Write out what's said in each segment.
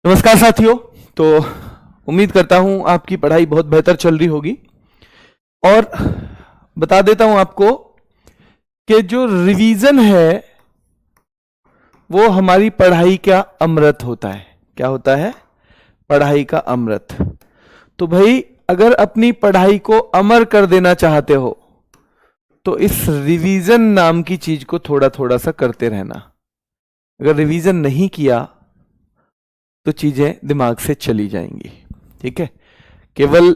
नमस्कार साथियों। तो उम्मीद करता हूं आपकी पढ़ाई बहुत बेहतर चल रही होगी और बता देता हूं आपको कि जो रिवीजन है वो हमारी पढ़ाई का अमृत होता है। क्या होता है? पढ़ाई का अमृत। तो भाई अगर अपनी पढ़ाई को अमर कर देना चाहते हो तो इस रिवीजन नाम की चीज को थोड़ा थोड़ा सा करते रहना। अगर रिवीजन नहीं किया तो चीजें दिमाग से चली जाएंगी। ठीक है, केवल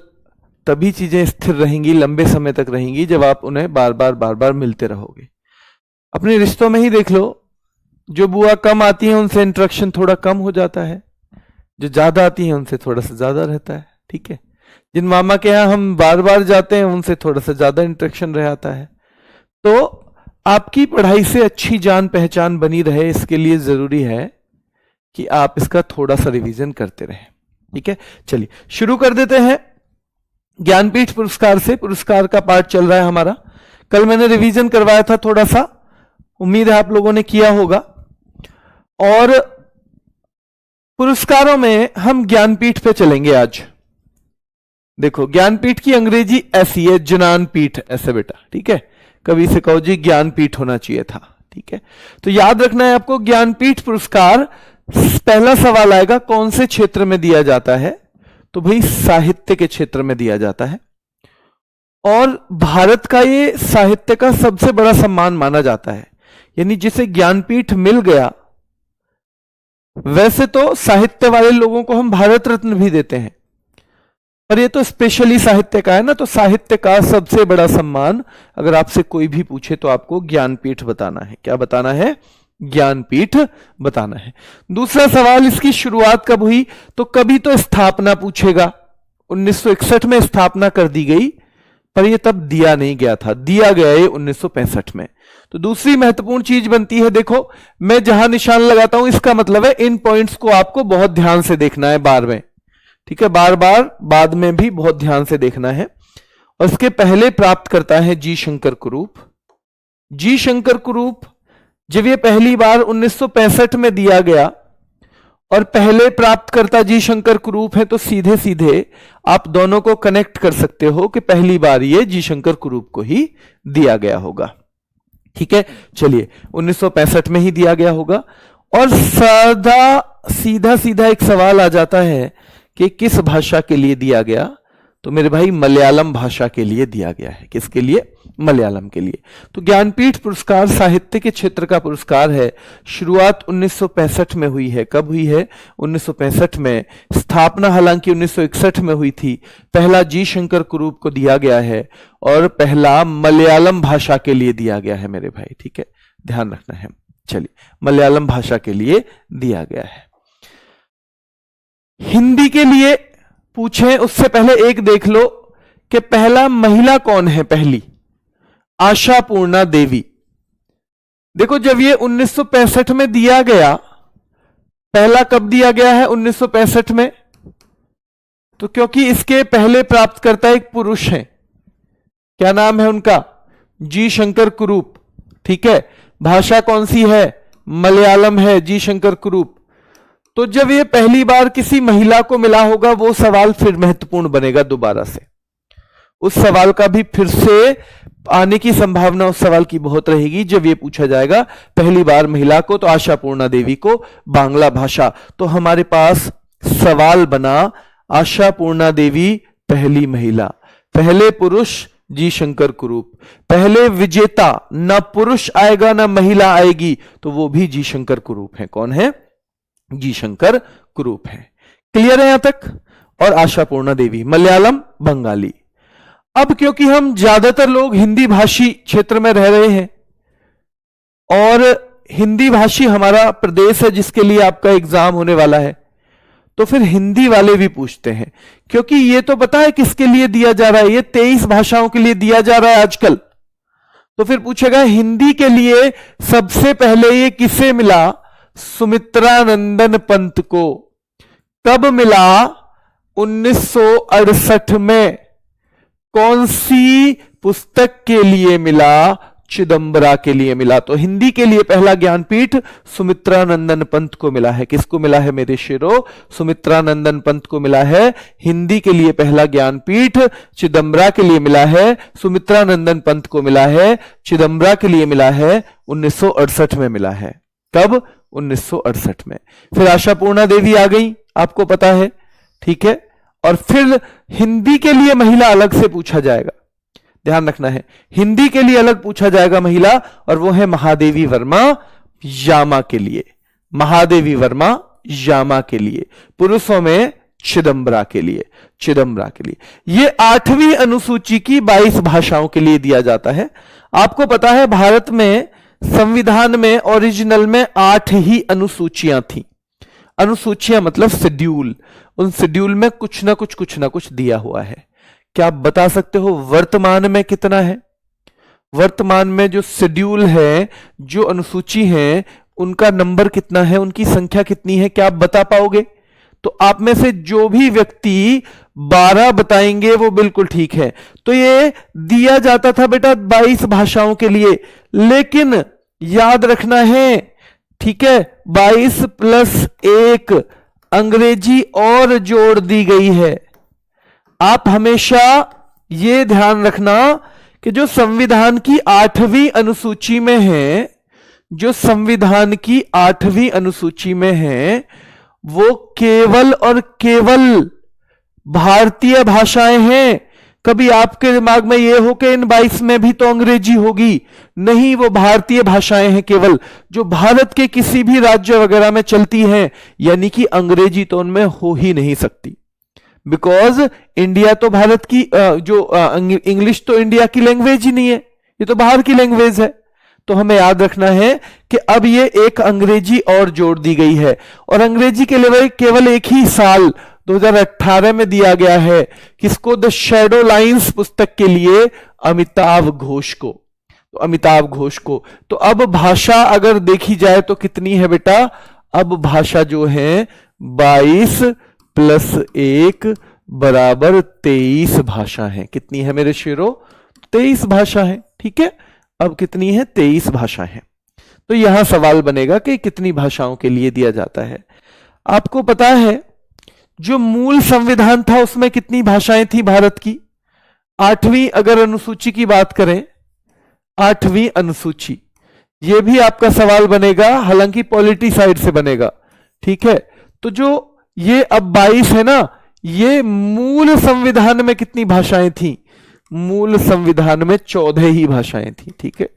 तभी चीजें स्थिर रहेंगी, लंबे समय तक रहेंगी, जब आप उन्हें बार बार मिलते रहोगे। अपने रिश्तों में ही देख लो, जो बुआ कम आती है उनसे इंटरेक्शन थोड़ा कम हो जाता है, जो ज्यादा आती है उनसे थोड़ा सा ज्यादा रहता है। ठीक है, जिन मामा के यहां हम बार बार जाते हैं उनसे थोड़ा सा ज्यादा इंटरेक्शन रहता है। तो आपकी पढ़ाई से अच्छी जान पहचान बनी रहे, इसके लिए जरूरी है कि आप इसका थोड़ा सा रिवीजन करते रहें। ठीक है, चलिए शुरू कर देते हैं ज्ञानपीठ पुरस्कार से। पुरस्कार का पार्ट चल रहा है हमारा। कल मैंने रिवीजन करवाया था थोड़ा सा, उम्मीद है आप लोगों ने किया होगा। और पुरस्कारों में हम ज्ञानपीठ पे चलेंगे आज। देखो, ज्ञानपीठ की अंग्रेजी ऐसी है, ज्ञानपीठ ऐसे बेटा। ठीक है, कभी से कहो जी ज्ञानपीठ होना चाहिए था। ठीक है, तो याद रखना है आपको, ज्ञानपीठ पुरस्कार पहला सवाल आएगा कौन से क्षेत्र में दिया जाता है? तो भाई साहित्य के क्षेत्र में दिया जाता है और भारत का ये साहित्य का सबसे बड़ा सम्मान माना जाता है। यानी जिसे ज्ञानपीठ मिल गया, वैसे तो साहित्य वाले लोगों को हम भारत रत्न भी देते हैं, पर ये तो स्पेशली साहित्य का है ना। तो साहित्य का सबसे बड़ा सम्मान अगर आपसे कोई भी पूछे तो आपको ज्ञानपीठ बताना है। क्या बताना है? ज्ञानपीठ बताना है। दूसरा सवाल, इसकी शुरुआत कब हुई? तो कभी तो स्थापना पूछेगा। 1961 में स्थापना कर दी गई, पर यह तब दिया नहीं गया था, दिया गया ये 1965 में। तो दूसरी महत्वपूर्ण चीज बनती है, देखो मैं जहां निशान लगाता हूं इसका मतलब है इन पॉइंट्स को आपको बहुत ध्यान से देखना है बार में। ठीक है, बार बार बाद में भी बहुत ध्यान से देखना है। और इसके पहले प्राप्त करता है जी शंकर कुरूप। जी शंकर कुरूप जब ये पहली बार 1965 में दिया गया और पहले प्राप्तकर्ता जी शंकर कुरूप है, तो सीधे सीधे आप दोनों को कनेक्ट कर सकते हो कि पहली बार ये जी शंकर कुरूप को ही दिया गया होगा। ठीक है, चलिए 1965 में ही दिया गया होगा। और सीधा सीधा एक सवाल आ जाता है कि किस भाषा के लिए दिया गया? तो मेरे भाई मलयालम भाषा के लिए दिया गया है। किसके लिए? मलयालम के लिए। तो ज्ञानपीठ पुरस्कार साहित्य के क्षेत्र का पुरस्कार है। शुरुआत 1965 में हुई है। कब हुई है? 1965 में। स्थापना हालांकि 1961 में हुई थी। पहला जी शंकर कुरूप को दिया गया है और पहला मलयालम भाषा के लिए दिया गया है मेरे भाई। ठीक है, ध्यान रखना है। चलिए, मलयालम भाषा के लिए दिया गया है। हिंदी के लिए पूछें उससे पहले एक देख लो कि पहला महिला कौन है? पहली आशापूर्णा देवी। देखो, जब ये 1965 में दिया गया, पहला कब दिया गया है? 1965 में। तो क्योंकि इसके पहले प्राप्तकर्ता एक पुरुष हैं। क्या नाम है उनका? जी शंकर कुरूप। ठीक है, भाषा कौन सी है? मलयालम है, जी शंकर कुरूप। तो जब ये पहली बार किसी महिला को मिला होगा, वो सवाल फिर महत्वपूर्ण बनेगा दोबारा से। उस सवाल का भी फिर से आने की संभावना उस सवाल की बहुत रहेगी जब ये पूछा जाएगा पहली बार महिला को, तो आशापूर्णा देवी को बांग्ला भाषा। तो हमारे पास सवाल बना आशापूर्णा देवी पहली महिला, पहले पुरुष जी शंकर कुरूप, पहले विजेता न पुरुष आएगा न महिला आएगी, तो वो भी जी शंकर कुरूप है। कौन है? जी शंकर कुरूप है। क्लियर है यहां तक? और आशापूर्णा देवी मलयालम बंगाली। अब क्योंकि हम ज्यादातर लोग हिंदी भाषी क्षेत्र में रह रहे हैं और हिंदी भाषी हमारा प्रदेश है जिसके लिए आपका एग्जाम होने वाला है, तो फिर हिंदी वाले भी पूछते हैं। क्योंकि ये तो पता है किसके लिए दिया जा रहा है, ये 23 भाषाओं के लिए दिया जा रहा है आजकल। तो फिर पूछेगा हिंदी के लिए सबसे पहले ये किसे मिला? सुमित्रानंदन पंत को। कब मिला? 1968 में। कौन सी पुस्तक के लिए मिला? चिदंबरा के लिए मिला। तो हिंदी के लिए पहला ज्ञानपीठ सुमित्रानंदन पंत को मिला है। किसको मिला है मेरे शेरों? सुमित्रानंदन पंत को मिला है। हिंदी के लिए पहला ज्ञानपीठ चिदंबरा के लिए मिला है, सुमित्रानंदन पंत को मिला है। चिदंबरा के लिए मिला है 1968 में मिला है। कब? 1968 में। फिर आशापूर्णा देवी आ गई, आपको पता है, ठीक है। और फिर हिंदी के लिए महिला अलग से पूछा जाएगा, ध्यान रखना है, हिंदी के लिए अलग पूछा जाएगा महिला, और वो है महादेवी वर्मा यामा के लिए। महादेवी वर्मा यामा के लिए। पुरुषों में चिदंबरा के लिए, चिदंबरा के लिए। ये 8वीं अनुसूची की 22 भाषाओं के लिए दिया जाता है। आपको पता है भारत में संविधान में ओरिजिनल में 8 ही अनुसूचियां थी। अनुसूचियां मतलब शेड्यूल, उन शेड्यूल में कुछ ना कुछ दिया हुआ है। क्या आप बता सकते हो वर्तमान में कितना है? वर्तमान में जो शेड्यूल है, जो अनुसूची है, उनका नंबर कितना है, उनकी संख्या कितनी है, क्या आप बता पाओगे? तो आप में से जो भी व्यक्ति 12 बताएंगे वो बिल्कुल ठीक है। तो ये दिया जाता था बेटा 22 भाषाओं के लिए, लेकिन याद रखना है, ठीक है, 22 प्लस 1 अंग्रेजी और जोड़ दी गई है। आप हमेशा ये ध्यान रखना कि जो संविधान की 8वीं अनुसूची में है, जो संविधान की 8वीं अनुसूची में है, वो केवल और केवल भारतीय भाषाएं हैं। कभी आपके दिमाग में ये हो कि इन 22 में भी तो अंग्रेजी होगी, नहीं, वो भारतीय भाषाएं हैं केवल, जो भारत के किसी भी राज्य वगैरह में चलती हैं, यानी कि अंग्रेजी तो उनमें हो ही नहीं सकती। बिकॉज इंडिया तो भारत की इंग्लिश तो इंडिया की लैंग्वेज ही नहीं है, ये तो बाहर की लैंग्वेज है। तो हमें याद रखना है कि अब ये एक अंग्रेजी और जोड़ दी गई है, और अंग्रेजी के लिए केवल एक ही साल 2018 में दिया गया है। किसको? द शैडो लाइंस पुस्तक के लिए अमिताभ घोष को। तो अमिताभ घोष को। तो अब भाषा अगर देखी जाए तो कितनी है बेटा? अब भाषा जो है 22 प्लस 1 बराबर 23 भाषा है। कितनी है मेरे शेरों? 23 भाषा है, ठीक है। अब कितनी है? 23 भाषा है। तो यहां सवाल बनेगा कि कितनी भाषाओं के लिए दिया जाता है। आपको पता है जो मूल संविधान था उसमें कितनी भाषाएं थी भारत की? 8वीं अगर अनुसूची की बात करें, 8वीं अनुसूची, यह भी आपका सवाल बनेगा, हालांकि पॉलिटी साइड से बनेगा, ठीक है। तो जो ये अब 22 है ना, ये मूल संविधान में कितनी भाषाएं थी? मूल संविधान में 14 ही भाषाएं थी, ठीक है,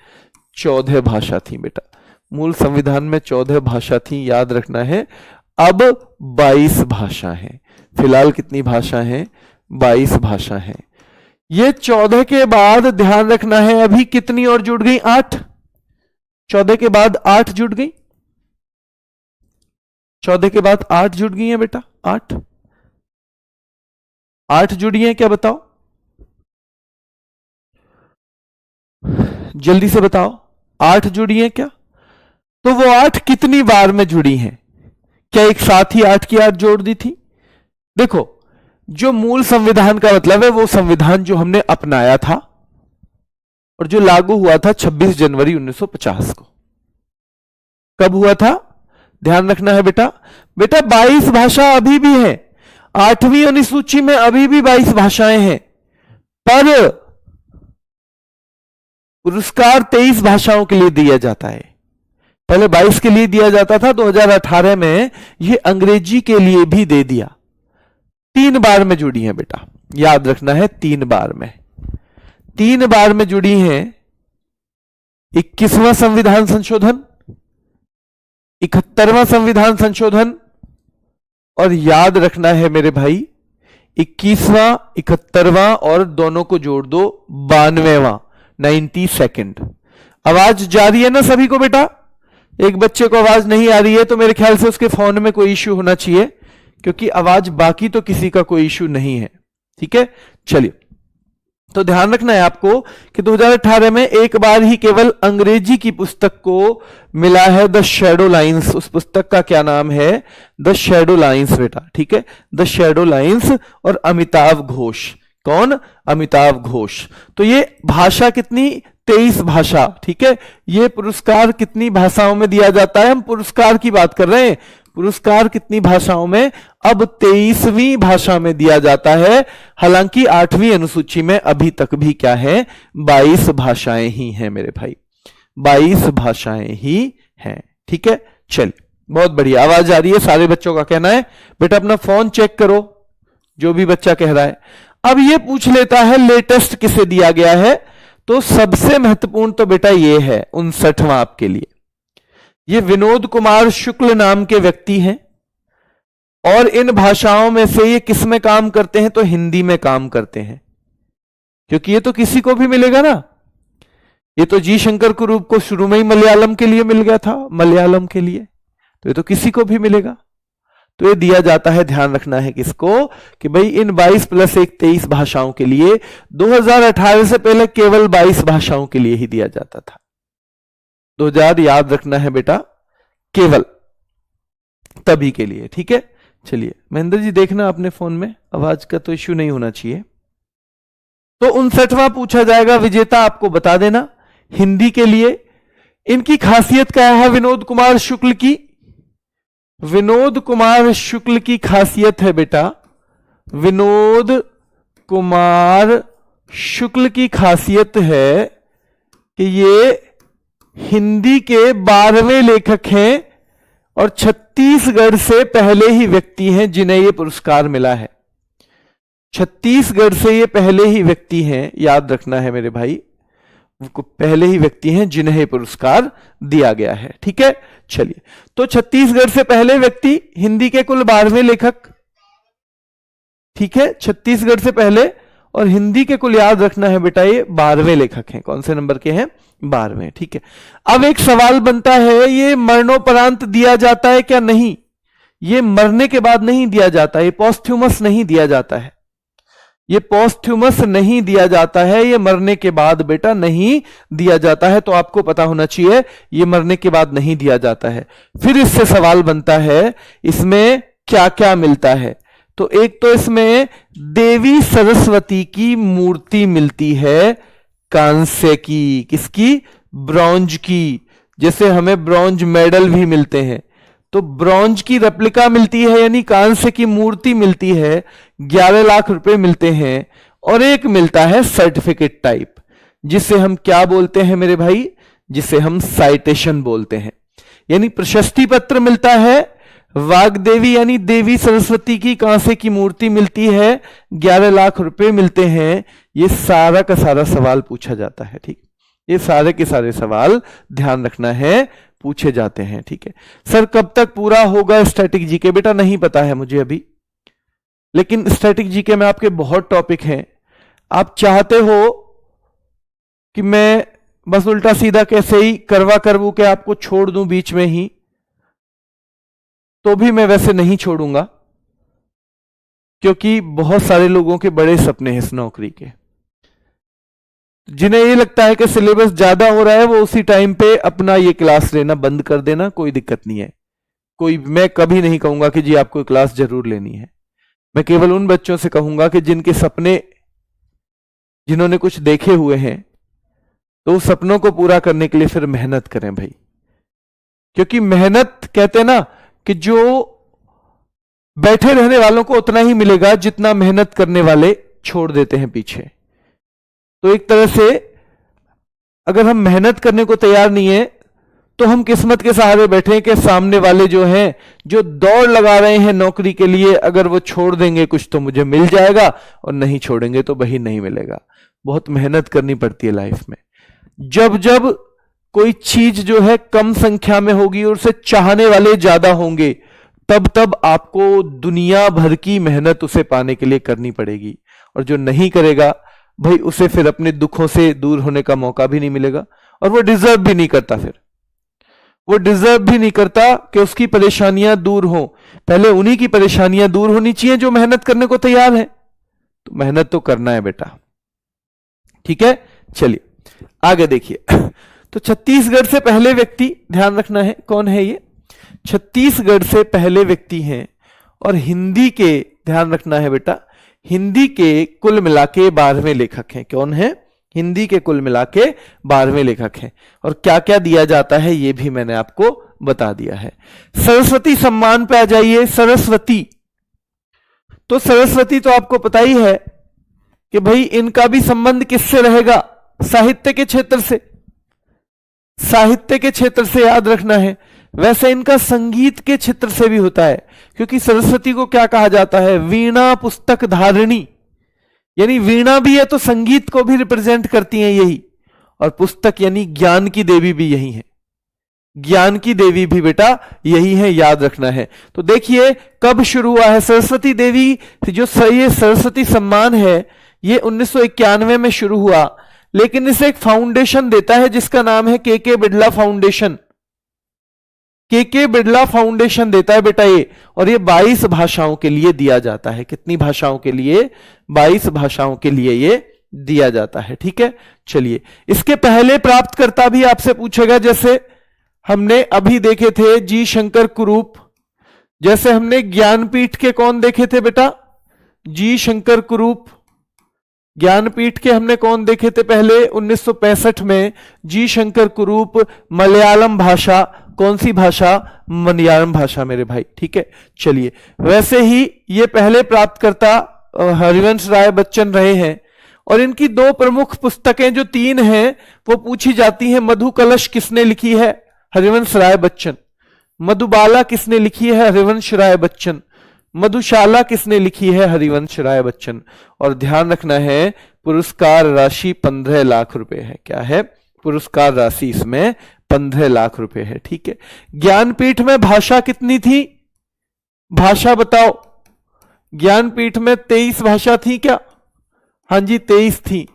14 भाषा थी बेटा। मूल संविधान में 14 भाषा थी, याद रखना है। अब 22 भाषा है। फिलहाल कितनी भाषा है? 22 भाषा है। ये 14 के बाद ध्यान रखना है, अभी कितनी और जुड़ गई? 8। 14 के बाद 8 जुड़ गई। 14 के बाद 8 जुड़ गई है बेटा, 8 जुड़ी है, क्या बताओ? जल्दी से बताओ, 8 जुड़ी है क्या? तो वो 8 कितनी बार में जुड़ी हैं? क्या एक साथ ही 8 की 8 जोड़ दी थी? देखो, जो मूल संविधान का मतलब है वो संविधान जो हमने अपनाया था और जो लागू हुआ था 26 जनवरी 1950 को। कब हुआ था? ध्यान रखना है बेटा। बेटा 22 भाषा अभी भी है, 8वीं अनुसूची में अभी भी 22 भाषाएं हैं, पर पुरस्कार 23 भाषाओं के लिए दिया जाता है। पहले 22 के लिए दिया जाता था, 2018 में यह अंग्रेजी के लिए भी दे दिया। 3 बार में जुड़ी है बेटा, याद रखना है, 3 बार में। 3 बार में जुड़ी हैं 21वां संविधान संशोधन, 71वां संविधान संशोधन, और याद रखना है मेरे भाई 21वां, 71वां और दोनों को जोड़ दो 92वां, 92nd। आवाज जा रही है ना सभी को बेटा? एक बच्चे को आवाज नहीं आ रही है तो मेरे ख्याल से उसके फोन में कोई इश्यू होना चाहिए, क्योंकि आवाज बाकी तो किसी का कोई इश्यू नहीं है, ठीक है। चलिए, तो ध्यान रखना है आपको कि 2018 में एक बार ही केवल अंग्रेजी की पुस्तक को मिला है द शैडो लाइंस। उस पुस्तक का क्या नाम है? द शैडो लाइंस बेटा, ठीक है, द शैडो लाइंस। और अमिताभ घोष, कौन? अमिताभ घोष। तो ये भाषा कितनी? 23 भाषा, ठीक है। ये पुरस्कार कितनी भाषाओं में दिया जाता है? हम पुरस्कार की बात कर रहे हैं। पुरस्कार कितनी भाषाओं में? अब 23वीं भाषा में दिया जाता है। हालांकि 8वीं अनुसूची में अभी तक भी क्या है? 22 भाषाएं ही हैं मेरे भाई, 22 भाषाएं ही हैं, ठीक है। चलिए, बहुत बढ़िया। आवाज आ रही है? सारे बच्चों का कहना है बेटा अपना फोन चेक करो, जो भी बच्चा कह रहा है। अब ये पूछ लेता है लेटेस्ट किसे दिया गया है, तो सबसे महत्वपूर्ण तो बेटा ये है 59वां आपके लिए। ये विनोद कुमार शुक्ल नाम के व्यक्ति हैं और इन भाषाओं में से ये किस में काम करते हैं? तो हिंदी में काम करते हैं, क्योंकि ये तो किसी को भी मिलेगा ना। ये तो जी शंकर कुरूप को शुरू में ही मलयालम के लिए मिल गया था, मलयालम के लिए, तो ये तो किसी को भी मिलेगा। तो ये दिया जाता है, ध्यान रखना है किसको, कि भाई इन 22 + 1 23 भाषाओं के लिए 2018 से पहले केवल 22 भाषाओं के लिए ही दिया जाता था। 2000 याद रखना है बेटा, केवल तभी के लिए, ठीक है। चलिए महेंद्र जी देखना अपने फोन में, आवाज का तो इश्यू नहीं होना चाहिए। तो 59वां पूछा जाएगा, विजेता आपको बता देना हिंदी के लिए। इनकी खासियत क्या है विनोद कुमार शुक्ल की? विनोद कुमार शुक्ल की खासियत है बेटा, विनोद कुमार शुक्ल की खासियत है कि ये हिंदी के 12वें लेखक हैं और छत्तीसगढ़ से पहले ही व्यक्ति हैं जिन्हें यह पुरस्कार मिला है। छत्तीसगढ़ से ये पहले ही व्यक्ति हैं, याद रखना है मेरे भाई, पहले ही व्यक्ति हैं जिन्हें पुरस्कार दिया गया है, ठीक है। चलिए, तो छत्तीसगढ़ से पहले व्यक्ति, हिंदी के कुल 12वें लेखक, ठीक है। छत्तीसगढ़ से पहले और हिंदी के कुल याद रखना है बेटा ये 12वें लेखक हैं। कौन से नंबर के हैं? 12वें, ठीक है। अब एक सवाल बनता है, ये मरणोपरांत दिया जाता है क्या? नहीं, ये मरने के बाद नहीं दिया जाता, ये पोस्थ्यूमस नहीं दिया जाता है, ये पोस्थ्यूमस नहीं दिया जाता है, ये मरने के बाद बेटा नहीं दिया जाता है। तो आपको पता होना चाहिए ये मरने के बाद नहीं दिया जाता है। फिर इससे सवाल बनता है इसमें क्या क्या मिलता है? तो एक तो इसमें देवी सरस्वती की मूर्ति मिलती है, कांस्य की। किसकी? ब्रॉन्ज की। जैसे हमें ब्रॉन्ज मेडल भी मिलते हैं, तो ब्रॉन्ज की रेप्लिका मिलती है, यानी कांस्य की मूर्ति मिलती है, 11 लाख रुपए मिलते हैं। और एक मिलता है सर्टिफिकेट टाइप, जिसे हम क्या बोलते हैं मेरे भाई? जिसे हम साइटेशन बोलते हैं, यानी प्रशस्ति पत्र मिलता है। वाग्देवी यानी देवी सरस्वती की कांस्य की मूर्ति मिलती है, 11 लाख रुपए मिलते हैं। ये सारा का सारा सवाल पूछा जाता है, ठीक। ये सारे के सारे सवाल ध्यान रखना है पूछे जाते हैं, ठीक है। सर कब तक पूरा होगा स्टैटिक जीके? बेटा नहीं पता है मुझे अभी, लेकिन स्टैटिक जीके में आपके बहुत टॉपिक हैं। आप चाहते हो कि मैं बस उल्टा सीधा कैसे ही करवा करवू के आपको छोड़ दूं बीच में ही, तो भी मैं वैसे नहीं छोड़ूंगा, क्योंकि बहुत सारे लोगों के बड़े सपने हैं इस नौकरी के। जिन्हें ये लगता है कि सिलेबस ज्यादा हो रहा है, वो उसी टाइम पे अपना ये क्लास लेना बंद कर देना, कोई दिक्कत नहीं है। मैं कभी नहीं कहूंगा कि जी आपको क्लास जरूर लेनी है। मैं केवल उन बच्चों से कहूंगा कि जिनके सपने, जिन्होंने कुछ देखे हुए हैं, तो उस सपनों को पूरा करने के लिए फिर मेहनत करें भाई। क्योंकि मेहनत, कहते हैं ना कि जो बैठे रहने वालों को उतना ही मिलेगा जितना मेहनत करने वाले छोड़ देते हैं पीछे। तो एक तरह से अगर हम मेहनत करने को तैयार नहीं है, तो हम किस्मत के सहारे बैठे कि सामने वाले जो हैं, जो दौड़ लगा रहे हैं नौकरी के लिए, अगर वो छोड़ देंगे कुछ तो मुझे मिल जाएगा, और नहीं छोड़ेंगे तो वही नहीं मिलेगा। बहुत मेहनत करनी पड़ती है लाइफ में। जब जब कोई चीज जो है कम संख्या में होगी और उसे चाहने वाले ज्यादा होंगे, तब तब आपको दुनिया भर की मेहनत उसे पाने के लिए करनी पड़ेगी। और जो नहीं करेगा भाई, उसे फिर अपने दुखों से दूर होने का मौका भी नहीं मिलेगा, और वो डिजर्व भी नहीं करता। फिर वो डिजर्व भी नहीं करता कि उसकी परेशानियां दूर हो। पहले उन्हीं की परेशानियां दूर होनी चाहिए जो मेहनत करने को तैयार है। तो मेहनत तो करना है बेटा, ठीक है। चलिए आगे देखिए। तो छत्तीसगढ़ से पहले व्यक्ति, ध्यान रखना है कौन है ये? छत्तीसगढ़ से पहले व्यक्ति हैं, और हिंदी के, ध्यान रखना है बेटा, हिंदी के कुल मिला के 12वें लेखक हैं। कौन है? हिंदी के कुल मिला के 12वें लेखक हैं। और क्या क्या दिया जाता है ये भी मैंने आपको बता दिया है। सरस्वती सम्मान पे आ जाइए। सरस्वती, तो सरस्वती तो आपको पता ही है कि भाई इनका भी संबंध किससे रहेगा? साहित्य के क्षेत्र से। साहित्य के क्षेत्र से याद रखना है। वैसे इनका संगीत के क्षेत्र से भी होता है, क्योंकि सरस्वती को क्या कहा जाता है? वीणा पुस्तक धारिणी, यानी वीणा भी है तो संगीत को भी रिप्रेजेंट करती हैं यही, और पुस्तक यानी ज्ञान की देवी भी यही है। ज्ञान की देवी भी बेटा यही है, याद रखना है। तो देखिए कब शुरू हुआ है सरस्वती देवी, जो ये सरस्वती सम्मान है ये 1991 में शुरू हुआ, लेकिन इसे एक फाउंडेशन देता है जिसका नाम है के बिड़ला फाउंडेशन। के बिड़ला फाउंडेशन देता है बेटा ये, और ये 22 भाषाओं के लिए दिया जाता है। कितनी भाषाओं के लिए? 22 भाषाओं के लिए ये दिया जाता है। ठीक है, चलिए इसके पहले प्राप्तकर्ता भी आपसे पूछेगा, जैसे हमने अभी देखे थे जी शंकर कुरूप, जैसे हमने ज्ञानपीठ के कौन देखे थे बेटा? जी शंकर कुरूप। ज्ञानपीठ के हमने कौन देखे थे पहले? 1965 में जी शंकर कुरूप, मलयालम भाषा। कौन सी भाषा? मलयालम भाषा मेरे भाई। ठीक है, चलिए वैसे ही ये पहले प्राप्तकर्ता हरिवंश राय बच्चन रहे हैं, और इनकी 2 प्रमुख पुस्तकें जो 3 हैं वो पूछी जाती हैं। मधु कलश किसने लिखी है? हरिवंश राय बच्चन। मधुबाला किसने लिखी है? हरिवंश राय बच्चन। मधुशाला किसने लिखी है? हरिवंश राय बच्चन। और ध्यान रखना है पुरस्कार राशि 15 लाख रुपए है। क्या है? पुरस्कार राशि इसमें 15 लाख रुपए है। ठीक है, ज्ञानपीठ में भाषा कितनी थी? भाषा बताओ। ज्ञानपीठ में 23 भाषा थी क्या? हां जी 23 थी।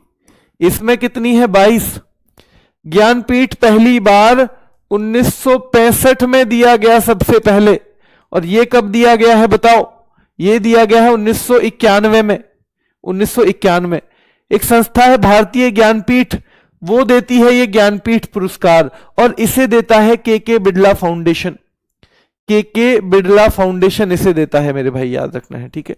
इसमें कितनी है? 22। ज्ञानपीठ पहली बार 1965 में दिया गया सबसे पहले, और ये कब दिया गया है बताओ? ये दिया गया है 1991 में। 1991 एक संस्था है भारतीय ज्ञानपीठ, वो देती है ये ज्ञानपीठ पुरस्कार, और इसे देता है के बिड़ला फाउंडेशन। के बिड़ला फाउंडेशन इसे देता है मेरे भाई, याद रखना है। ठीक है,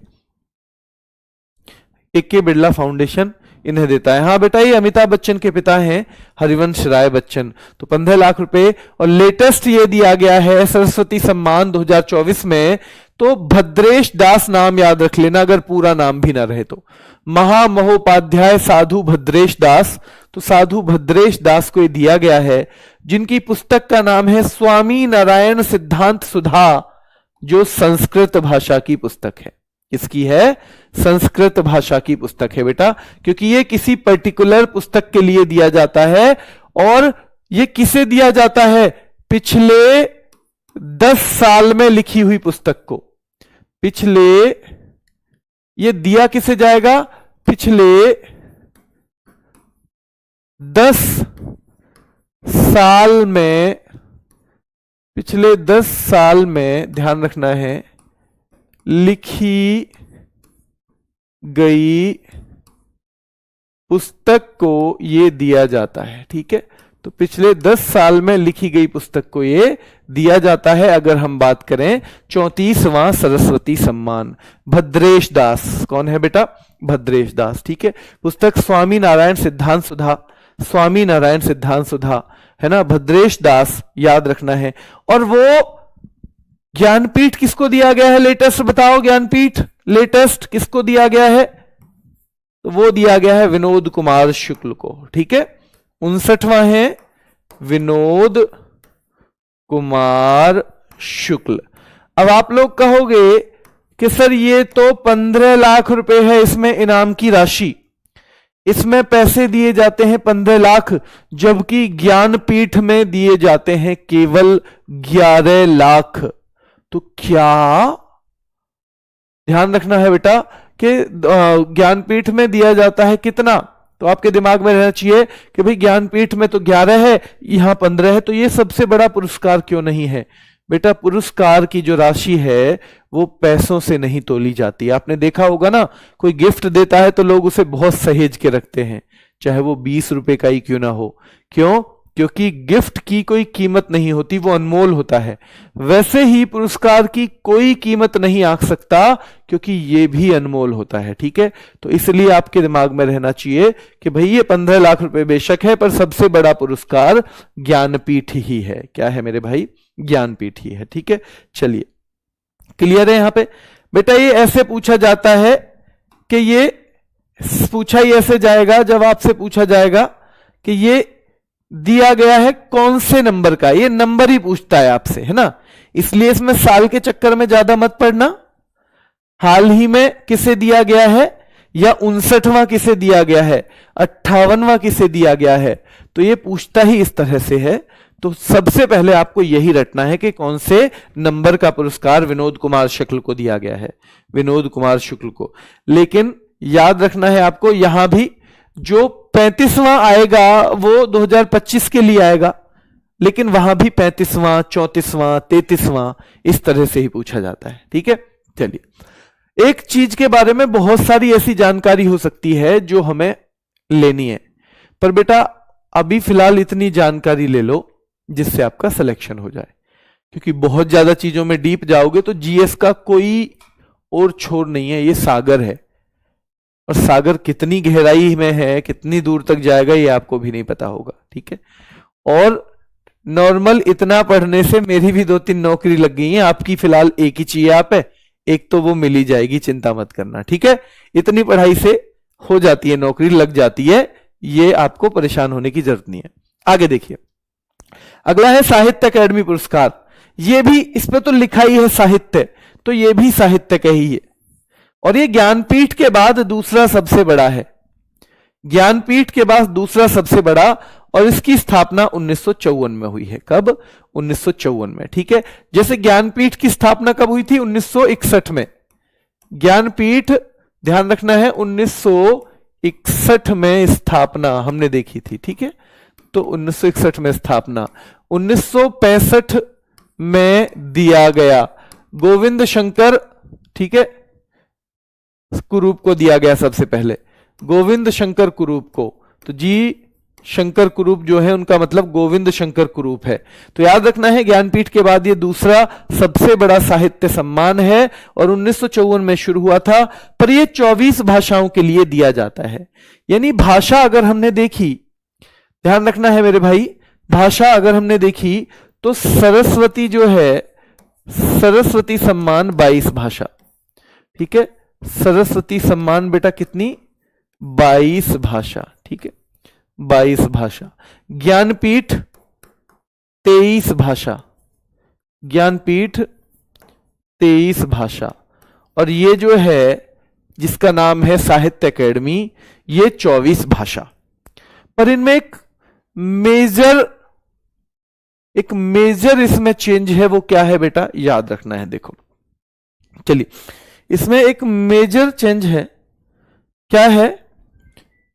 के बिड़ला फाउंडेशन इन्हें देता है। हाँ बेटा, ये अमिताभ बच्चन के पिता हैं हरिवंश राय बच्चन। तो 15 लाख रुपए, और लेटेस्ट ये दिया गया है सरस्वती सम्मान 2024 में, तो भद्रेश दास नाम याद रख लेना, अगर पूरा नाम भी ना रहे तो। महामहोपाध्याय साधु भद्रेश दास, तो साधु भद्रेश दास को ये दिया गया है, जिनकी पुस्तक का नाम है स्वामी नारायण सिद्धांत सुधा, जो संस्कृत भाषा की पुस्तक है। किसकी है? संस्कृत भाषा की पुस्तक है बेटा, क्योंकि ये किसी पर्टिकुलर पुस्तक के लिए दिया जाता है। और ये किसे दिया जाता है? पिछले 10 साल में लिखी हुई पुस्तक को। पिछले, ये दिया किसे जाएगा? पिछले 10 साल में, पिछले 10 साल में ध्यान रखना है, लिखी गई पुस्तक को ये दिया जाता है। ठीक है, तो पिछले 10 साल में लिखी गई पुस्तक को ये दिया जाता है। अगर हम बात करें 34वां सरस्वती सम्मान, भद्रेश दास। कौन है बेटा? भद्रेश दास। ठीक है, पुस्तक स्वामी नारायण सिद्धांत सुधा, स्वामी नारायण सिद्धांत सुधा है ना, भद्रेश दास, याद रखना है। और वो ज्ञानपीठ किसको दिया गया है? लेटेस्ट बताओ, ज्ञानपीठ लेटेस्ट किसको दिया गया है? तो वो दिया गया है विनोद कुमार शुक्ल को। ठीक है, 59वां है विनोद कुमार शुक्ल। अब आप लोग कहोगे कि सर ये तो 15 लाख रुपए है इसमें इनाम की राशि, इसमें पैसे दिए जाते हैं 15 लाख, जबकि ज्ञानपीठ में दिए जाते हैं केवल 11 लाख। तो क्या ध्यान रखना है बेटा कि ज्ञानपीठ में दिया जाता है कितना? तो आपके दिमाग में रहना चाहिए कि भाई ज्ञानपीठ में तो 11 है, यहां 15 है, तो ये सबसे बड़ा पुरस्कार क्यों नहीं है? बेटा पुरस्कार की जो राशि है वो पैसों से नहीं तोली जाती। आपने देखा होगा ना, कोई गिफ्ट देता है तो लोग उसे बहुत सहेज के रखते हैं, चाहे वो 20 रुपए का ही क्यों ना हो। क्यों? क्योंकि गिफ्ट की कोई कीमत नहीं होती, वो अनमोल होता है। वैसे ही पुरस्कार की कोई कीमत नहीं आंक सकता, क्योंकि ये भी अनमोल होता है। ठीक है, तो इसलिए आपके दिमाग में रहना चाहिए कि भाई ये 15 लाख रुपए बेशक है, पर सबसे बड़ा पुरस्कार ज्ञानपीठ ही है। क्या है मेरे भाई? ज्ञानपीठ ही है। ठीक है, चलिए क्लियर है यहां पे। बेटा ये ऐसे पूछा जाता है कि ये पूछा ही ऐसे जाएगा जब आपसे पूछा जाएगा कि ये दिया गया है कौन से नंबर का, ये नंबर ही पूछता है आपसे, है ना। इसलिए इसमें साल के चक्कर में ज्यादा मत पड़ना। हाल ही में किसे दिया गया है, या 59वां किसे दिया गया है, 58वां किसे दिया गया है, तो ये पूछता ही इस तरह से है। तो सबसे पहले आपको यही रटना है कि कौन से नंबर का पुरस्कार विनोद कुमार शुक्ल को दिया गया है, विनोद कुमार शुक्ल को। लेकिन याद रखना है आपको, यहां भी जो 35वां आएगा वो 2025 के लिए आएगा, लेकिन वहां भी 35वां, 34वां, 33वां इस तरह से ही पूछा जाता है। ठीक है, चलिए एक चीज के बारे में बहुत सारी ऐसी जानकारी हो सकती है जो हमें लेनी है, पर बेटा अभी फिलहाल इतनी जानकारी ले लो जिससे आपका सिलेक्शन हो जाए, क्योंकि बहुत ज्यादा चीजों में डीप जाओगे तो जीएस का कोई और छोर नहीं है, ये सागर है। और सागर कितनी गहराई में है, कितनी दूर तक जाएगा, ये आपको भी नहीं पता होगा। ठीक है, और नॉर्मल इतना पढ़ने से मेरी भी 2-3 नौकरी लग गई है। आपकी फिलहाल एक ही चाहिए आप है, एक तो वो मिल ही जाएगी, चिंता मत करना। ठीक है, इतनी पढ़ाई से हो जाती है, नौकरी लग जाती है, ये आपको परेशान होने की जरूरत नहीं है। आगे देखिए, अगला है साहित्य अकादमी पुरस्कार। ये भी, इस पे तो लिखा ही है साहित्य, तो ये भी साहित्य का ही है, और ये ज्ञानपीठ के बाद दूसरा सबसे बड़ा है। ज्ञानपीठ के बाद दूसरा सबसे बड़ा, और इसकी स्थापना 1954 में हुई है। कब? 1954 में। ठीक है, जैसे ज्ञानपीठ की स्थापना कब हुई थी? 1961 में। ज्ञानपीठ ध्यान रखना है 1961 में स्थापना हमने देखी थी। ठीक है, तो 1961 में स्थापना, 1965 में दिया गया गोविंद शंकर, ठीक है, कुरूप को दिया गया सबसे पहले, गोविंद शंकर कुरूप को। तो जी शंकर कुरूप जो है उनका मतलब गोविंद शंकर कुरूप है। तो याद रखना है ज्ञानपीठ के बाद ये दूसरा सबसे बड़ा साहित्य सम्मान है, और 1954 में शुरू हुआ था, पर ये 24 भाषाओं के लिए दिया जाता है। यानी भाषा अगर हमने देखी, ध्यान रखना है मेरे भाई, भाषा अगर हमने देखी तो सरस्वती जो है, सरस्वती सम्मान 22 भाषा। ठीक है, सरस्वती सम्मान बेटा कितनी? 22 भाषा। ठीक है, 22 भाषा। ज्ञानपीठ 23 भाषा, ज्ञानपीठ 23 भाषा, और ये जो है जिसका नाम है साहित्य अकादमी, ये 24 भाषा। पर इनमें एक मेजर इसमें चेंज है, वो क्या है बेटा? याद रखना है। देखो चलिए, इसमें एक मेजर चेंज है। क्या है?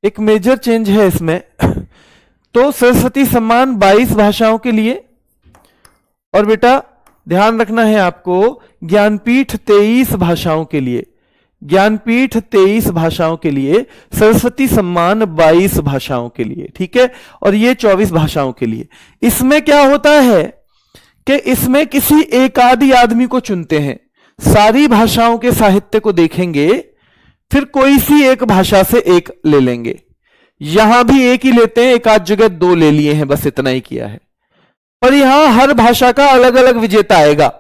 एक मेजर चेंज है इसमें। तो सरस्वती सम्मान 22 भाषाओं के लिए, और बेटा ध्यान रखना है आपको, ज्ञानपीठ 23 भाषाओं के लिए, ज्ञानपीठ 23 भाषाओं के लिए, सरस्वती सम्मान 22 भाषाओं के लिए। ठीक है, और ये 24 भाषाओं के लिए। इसमें क्या होता है कि इसमें किसी एक आदि आदमी को चुनते हैं, सारी भाषाओं के साहित्य को देखेंगे, फिर कोई सी एक भाषा से एक ले लेंगे। यहां भी एक ही लेते हैं, एक आध जगह 2 ले लिए हैं, बस इतना ही किया है। पर यहां हर भाषा का अलग अलग विजेता आएगा।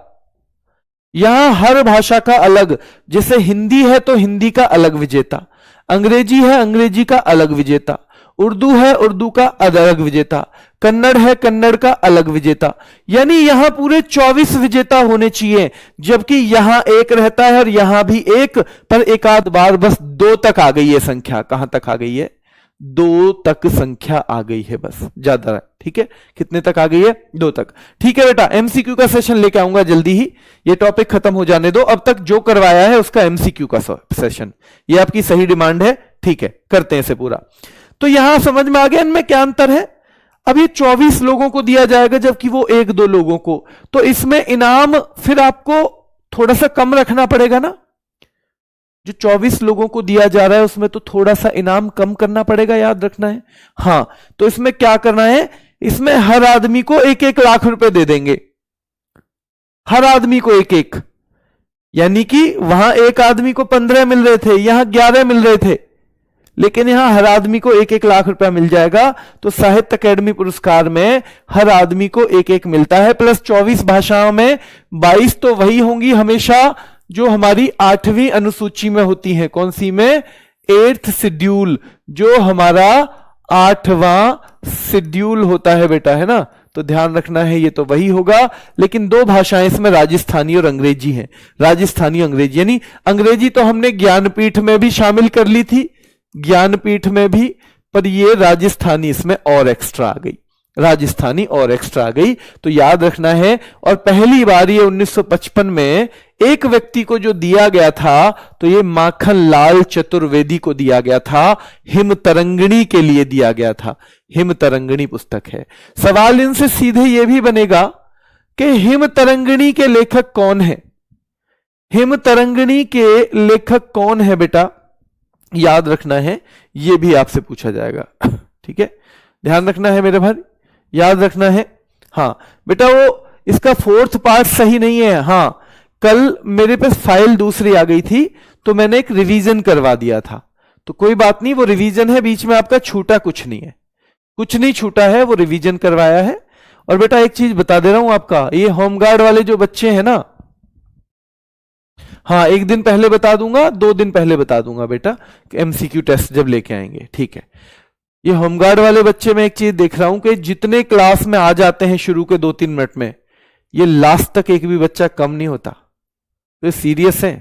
यहां हर भाषा का अलग, जैसे हिंदी है तो हिंदी का अलग विजेता, अंग्रेजी है अंग्रेजी का अलग विजेता, उर्दू है उर्दू का अलग विजेता, कन्नड़ है कन्नड़ का अलग विजेता। यानी यहां पूरे 24 विजेता होने चाहिए, जबकि यहां एक रहता है और यहां भी एक, पर एक आध बार बस 2 तक आ गई है संख्या। कहां तक आ गई है? 2 तक संख्या आ गई है, बस ज्यादा। ठीक है, कितने तक आ गई है? 2 तक। ठीक है बेटा, एमसीक्यू का सेशन लेके आऊंगा जल्दी ही, ये टॉपिक खत्म हो जाने दो। अब तक जो करवाया है उसका एमसीक्यू का सेशन, ये आपकी सही डिमांड है। ठीक है, करते हैं इसे पूरा। तो यहां समझ में आ गया इनमें क्या अंतर है। अब ये 24 लोगों को दिया जाएगा, जबकि वो 1-2 लोगों को, तो इसमें इनाम फिर आपको थोड़ा सा कम रखना पड़ेगा ना। जो 24 लोगों को दिया जा रहा है उसमें तो थोड़ा सा इनाम कम करना पड़ेगा, याद रखना है। हां, तो इसमें क्या करना है, इसमें हर आदमी को 1-1 लाख रुपए दे देंगे, हर आदमी को 1-1, यानी कि वहां एक आदमी को 15 मिल रहे थे, यहां 11 मिल रहे थे, लेकिन यहां हर आदमी को 1-1 लाख रुपया मिल जाएगा। तो साहित्य अकेडमी पुरस्कार में हर आदमी को 1-1 मिलता है, प्लस 24 भाषाओं में 22 तो वही होंगी हमेशा जो हमारी 8वीं अनुसूची में होती हैं। कौन सी में? 8th शेड्यूल, जो हमारा 8वां शेड्यूल होता है बेटा, है ना। तो ध्यान रखना है, ये तो वही होगा, लेकिन 2 भाषाएं इसमें राजस्थानी और अंग्रेजी हैं। राजस्थानी अंग्रेजी, यानी अंग्रेजी तो हमने ज्ञानपीठ में भी शामिल कर ली थी, ज्ञानपीठ में भी, पर ये राजस्थानी इसमें और एक्स्ट्रा आ गई, राजस्थानी और एक्स्ट्रा आ गई। तो याद रखना है। और पहली बार ये 1955 में एक व्यक्ति को जो दिया गया था, तो ये माखन लाल चतुर्वेदी को दिया गया था, हिम तरंगिणी के लिए दिया गया था। हिम तरंगिणी पुस्तक है। सवाल इनसे सीधे ये भी बनेगा कि हिम तरंगिणी के लेखक कौन है? हिम तरंगिणी के लेखक कौन है बेटा? याद रखना है, यह भी आपसे पूछा जाएगा, ठीक है, ध्यान रखना है मेरे भाई, याद रखना है। हां बेटा, वो इसका 4th पार्ट सही नहीं है। हां, कल मेरे पास फाइल दूसरी आ गई थी, तो मैंने एक रिवीजन करवा दिया था, तो कोई बात नहीं, वो रिवीजन है, बीच में आपका छूटा कुछ नहीं है, कुछ नहीं छूटा है, वो रिवीजन करवाया है। और बेटा एक चीज बता दे रहा हूं आपका, ये होमगार्ड वाले जो बच्चे हैं ना, हाँ 1 दिन पहले बता दूंगा, 2 दिन पहले बता दूंगा बेटा, MCQ टेस्ट जब लेके आएंगे, ठीक है। ये होमगार्ड वाले बच्चे में एक चीज देख रहा हूं कि जितने क्लास में आ जाते हैं शुरू के 2-3 मिनट में, ये लास्ट तक एक भी बच्चा कम नहीं होता, तो सीरियस है।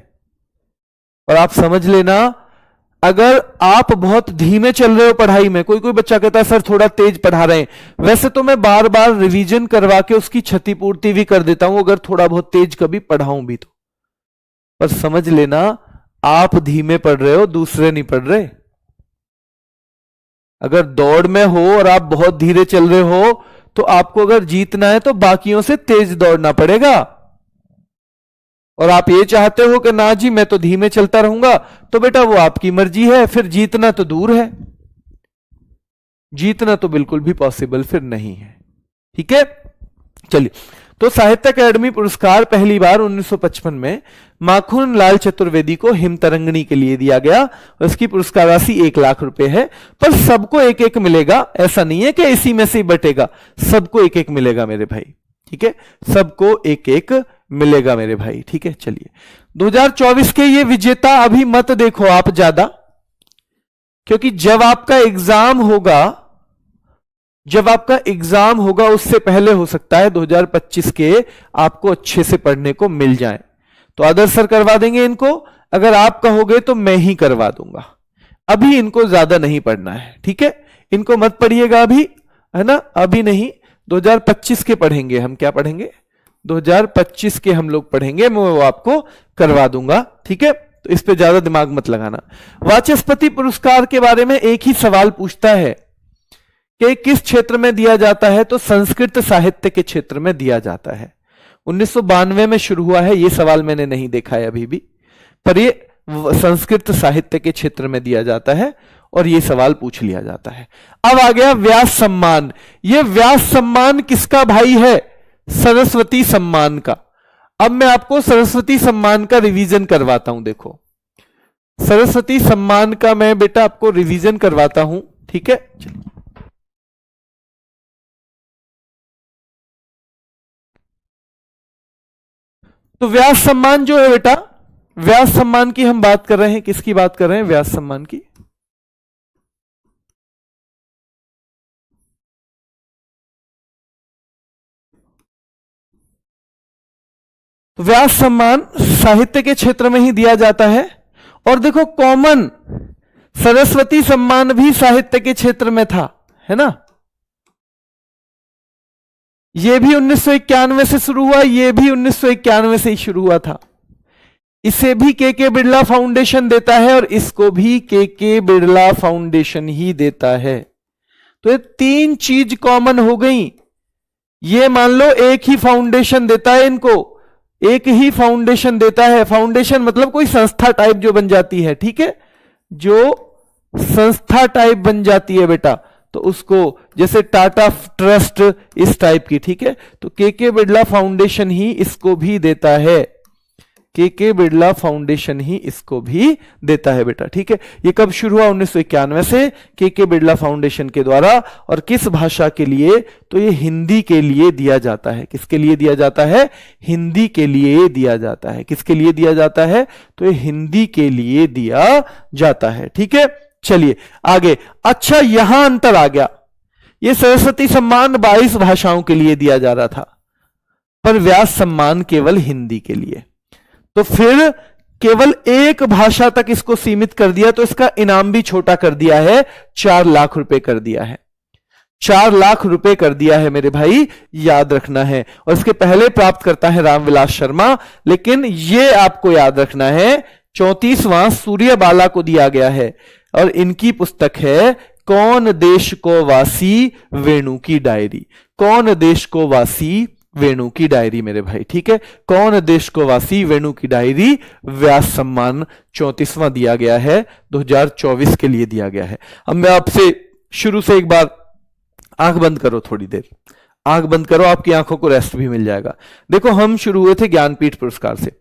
और आप समझ लेना, अगर आप बहुत धीमे चल रहे हो पढ़ाई में, कोई कोई बच्चा कहता है सर थोड़ा तेज पढ़ा रहे हैं, वैसे तो मैं बार बार रिवीजन करवा के उसकी क्षतिपूर्ति भी कर देता हूं, अगर थोड़ा बहुत तेज कभी पढ़ाऊं भी तो। पर समझ लेना, आप धीमे पढ़ रहे हो, दूसरे नहीं पढ़ रहे। अगर दौड़ में हो और आप बहुत धीरे चल रहे हो, तो आपको अगर जीतना है तो बाकियों से तेज दौड़ना पड़ेगा। और आप ये चाहते हो कि ना जी मैं तो धीमे चलता रहूंगा, तो बेटा वो आपकी मर्जी है, फिर जीतना तो दूर है, जीतना तो बिल्कुल भी पॉसिबल फिर नहीं है, ठीक है। चलिए, तो साहित्य अकेडमी पुरस्कार पहली बार 1955 में माखन लाल चतुर्वेदी को हिम तरंगिणी के लिए दिया गया, और इसकी पुरस्कार राशि 1 लाख रुपए है। पर सबको 1-1 मिलेगा, ऐसा नहीं है कि इसी में से ही बटेगा, सबको 1-1 मिलेगा मेरे भाई, ठीक है, सबको 1-1 मिलेगा मेरे भाई, ठीक है। चलिए, 2024 के ये विजेता अभी मत देखो आप ज्यादा, क्योंकि जब आपका एग्जाम होगा उससे पहले हो सकता है 2025 के आपको अच्छे से पढ़ने को मिल जाए। तो आदर्श सर करवा देंगे इनको, अगर आप कहोगे तो मैं ही करवा दूंगा। अभी इनको ज्यादा नहीं पढ़ना है, ठीक है, इनको मत पढ़िएगा अभी, है ना, अभी नहीं, 2025 के पढ़ेंगे हम। क्या पढ़ेंगे? 2025 के हम लोग पढ़ेंगे, मैं वो आपको करवा दूंगा, ठीक है। तो इस पे ज्यादा दिमाग मत लगाना। वाचस्पति पुरस्कार के बारे में एक ही सवाल पूछता है कि किस क्षेत्र में दिया जाता है, तो संस्कृत साहित्य के क्षेत्र में दिया जाता है। 1992 में शुरू हुआ है, यह सवाल मैंने नहीं देखा है अभी भी, पर यह संस्कृत साहित्य के क्षेत्र में दिया जाता है और यह सवाल पूछ लिया जाता है। अब आ गया व्यास सम्मान। यह व्यास सम्मान किसका भाई है? सरस्वती सम्मान का। अब मैं आपको सरस्वती सम्मान का रिवीजन करवाता हूं। देखो, सरस्वती सम्मान का मैं बेटा आपको रिवीजन करवाता हूं, ठीक है। तो व्यास सम्मान जो है बेटा, व्यास सम्मान की हम बात कर रहे हैं, किसकी बात कर रहे हैं? व्यास सम्मान की। तो व्यास सम्मान साहित्य के क्षेत्र में ही दिया जाता है। और देखो, कॉमन सरस्वती सम्मान भी साहित्य के क्षेत्र में था, है ना। यह भी 1991 से शुरू हुआ, यह भी 1991 से ही शुरू हुआ था। इसे भी के बिरला फाउंडेशन देता है और इसको भी के बिरला फाउंडेशन ही देता है। तो ये 3 चीज कॉमन हो गई। ये मान लो एक ही फाउंडेशन देता है इनको, एक ही फाउंडेशन देता है। फाउंडेशन मतलब कोई संस्था टाइप जो बन जाती है, ठीक है, जो संस्था टाइप बन जाती है बेटा, तो उसको, जैसे टाटा ट्रस्ट इस टाइप की, ठीक है, तो के बिरला फाउंडेशन ही इसको भी देता है, के बिरला फाउंडेशन ही इसको भी देता है बेटा, ठीक है। ये कब शुरू हुआ? 1991 से के बिरला फाउंडेशन के द्वारा। और किस भाषा के लिए? तो ये हिंदी के लिए दिया जाता है। किसके लिए दिया जाता है? हिंदी के लिए दिया जाता है। किसके लिए दिया जाता है? तो ये हिंदी के लिए दिया जाता है, ठीक है। चलिए आगे। अच्छा, यहां अंतर आ गया। ये सरस्वती सम्मान 22 भाषाओं के लिए दिया जा रहा था, पर व्यास सम्मान केवल हिंदी के लिए। तो फिर केवल एक भाषा तक इसको सीमित कर दिया, तो इसका इनाम भी छोटा कर दिया है, 4 लाख रुपए कर दिया है। 4 लाख रुपए कर दिया है मेरे भाई, याद रखना है। और इसके पहले प्राप्त करता है रामविलास शर्मा, लेकिन यह आपको याद रखना है 34वां सूर्यबाला को दिया गया है। और इनकी पुस्तक है कौन देश को वासी वेणु की डायरी। कौन देश को वासी वेणु की डायरी मेरे भाई, ठीक है। कौन देश को वासी वेणु की डायरी, व्यास सम्मान 34वां दिया गया है, 2024 के लिए दिया गया है। अब मैं आपसे शुरू से एक बार, आंख बंद करो, थोड़ी देर आंख बंद करो, आपकी आंखों को रेस्ट भी मिल जाएगा। देखो, हम शुरू हुए थे ज्ञानपीठ पुरस्कार से।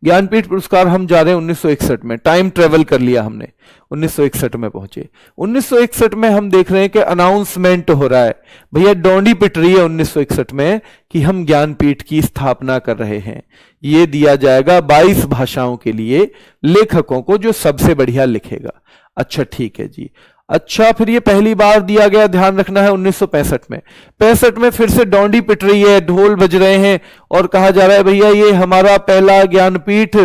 ज्ञानपीठ पुरस्कार हम जा रहे हैं 1961 में, टाइम ट्रेवल कर लिया हमने, 1961 में पहुंचे। 1961 में हम देख रहे हैं कि अनाउंसमेंट हो रहा है, भैया डोंडी पिट रही है 1961 में कि हम ज्ञानपीठ की स्थापना कर रहे हैं। ये दिया जाएगा 22 भाषाओं के लिए लेखकों को जो सबसे बढ़िया लिखेगा। अच्छा ठीक है जी। अच्छा, फिर ये पहली बार दिया गया, ध्यान रखना है 1965 में। 65 में फिर से डोंडी पिट रही है, ढोल बज रहे हैं और कहा जा रहा है भैया ये हमारा पहला ज्ञानपीठ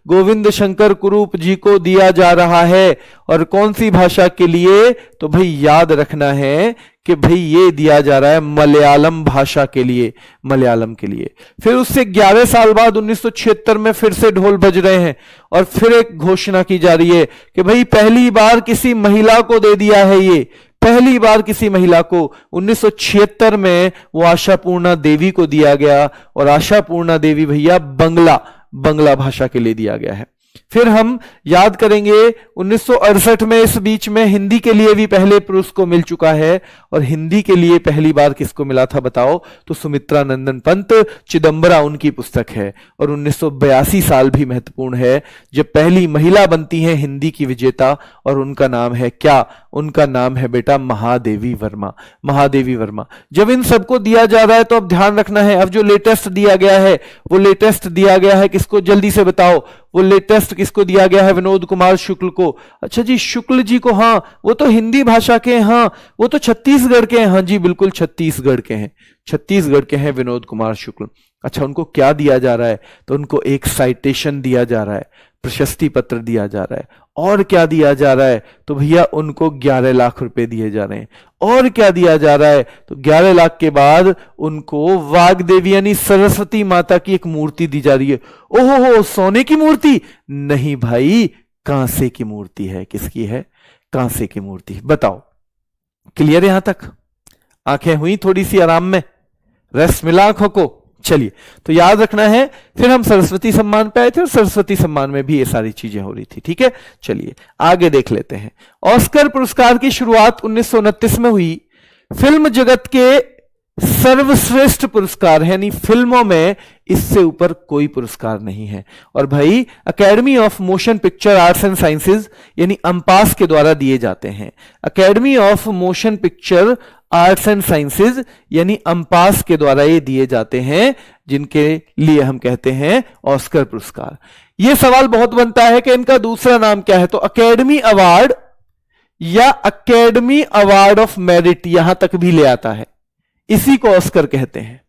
गोविंद शंकर कुरूप जी को दिया जा रहा है। और कौन सी भाषा के लिए? तो भाई याद रखना है कि भाई ये दिया जा रहा है मलयालम भाषा के लिए, मलयालम के लिए। फिर उससे 11 साल बाद 1976 में फिर से ढोल बज रहे हैं और फिर एक घोषणा की जा रही है कि भाई पहली बार किसी महिला को दे दिया है, ये पहली बार किसी महिला को 1976 में वो आशापूर्णा देवी को दिया गया। और आशापूर्णा देवी भैया बंगला भाषा के लिए दिया गया है। फिर हम याद करेंगे 1968 में, इस बीच में हिंदी के लिए भी पहले पुरुष को मिल चुका है। और हिंदी के लिए पहली बार किसको मिला था बताओ? तो सुमित्रा नंदन पंत, चिदंबरा उनकी पुस्तक है। और 1982 साल भी महत्वपूर्ण है जब पहली महिला बनती है हिंदी की विजेता, और उनका नाम है क्या? उनका नाम है बेटा महादेवी वर्मा। महादेवी वर्मा। जब इन सबको दिया जा रहा है तो अब ध्यान रखना है, अब जो लेटेस्ट दिया गया है वो लेटेस्ट दिया गया है किसको? जल्दी से बताओ, वो लेटेस्ट किसको दिया गया है? विनोद कुमार शुक्ल को। अच्छा जी, शुक्ल जी को, हाँ वो तो हिंदी भाषा के, हाँ वो तो छत्तीसगढ़ के हैं। हाँ जी बिल्कुल, छत्तीसगढ़ के हैं, छत्तीसगढ़ के हैं विनोद कुमार शुक्ल। अच्छा, उनको क्या दिया जा रहा है? तो उनको एक साइटेशन दिया जा रहा है, प्रशस्ति पत्र दिया जा रहा है। और क्या दिया जा रहा है? तो भैया उनको 11 लाख रुपए दिए जा रहे हैं। और क्या दिया जा रहा है? तो 11 लाख के बाद उनको वाग्देवी यानी सरस्वती माता की एक मूर्ति दी जा रही है। ओहो, सोने की मूर्ति नहीं भाई, कांसे की मूर्ति है। किसकी है? कांसे की मूर्ति। बताओ, क्लियर यहां तक? आंखें हुई थोड़ी सी आराम में, रेस्ट मिला आंखों को? चलिए, तो याद रखना है। फिर हम सरस्वती सम्मान पे आए थे और सरस्वती सम्मान में भी ये सारी चीजें हो रही थी, ठीक है। चलिए आगे देख लेते हैं। ऑस्कर पुरस्कार की शुरुआत 1929 में हुई। फिल्म जगत के सर्वश्रेष्ठ पुरस्कार है, यानी फिल्मों में इससे ऊपर कोई पुरस्कार नहीं है। और भाई academy of motion picture arts and sciences यानी अम्पास के द्वारा दिए जाते हैं। Academy of motion picture arts and sciences यानी अम्पास के द्वारा ये दिए जाते हैं, जिनके लिए हम कहते हैं ऑस्कर पुरस्कार। यह सवाल बहुत बनता है कि इनका दूसरा नाम क्या है? तो अकेडमी अवार्ड या अकेडमी अवार्ड ऑफ मेरिट यहां तक भी ले आता है, इसी को ऑस्कर कहते हैं।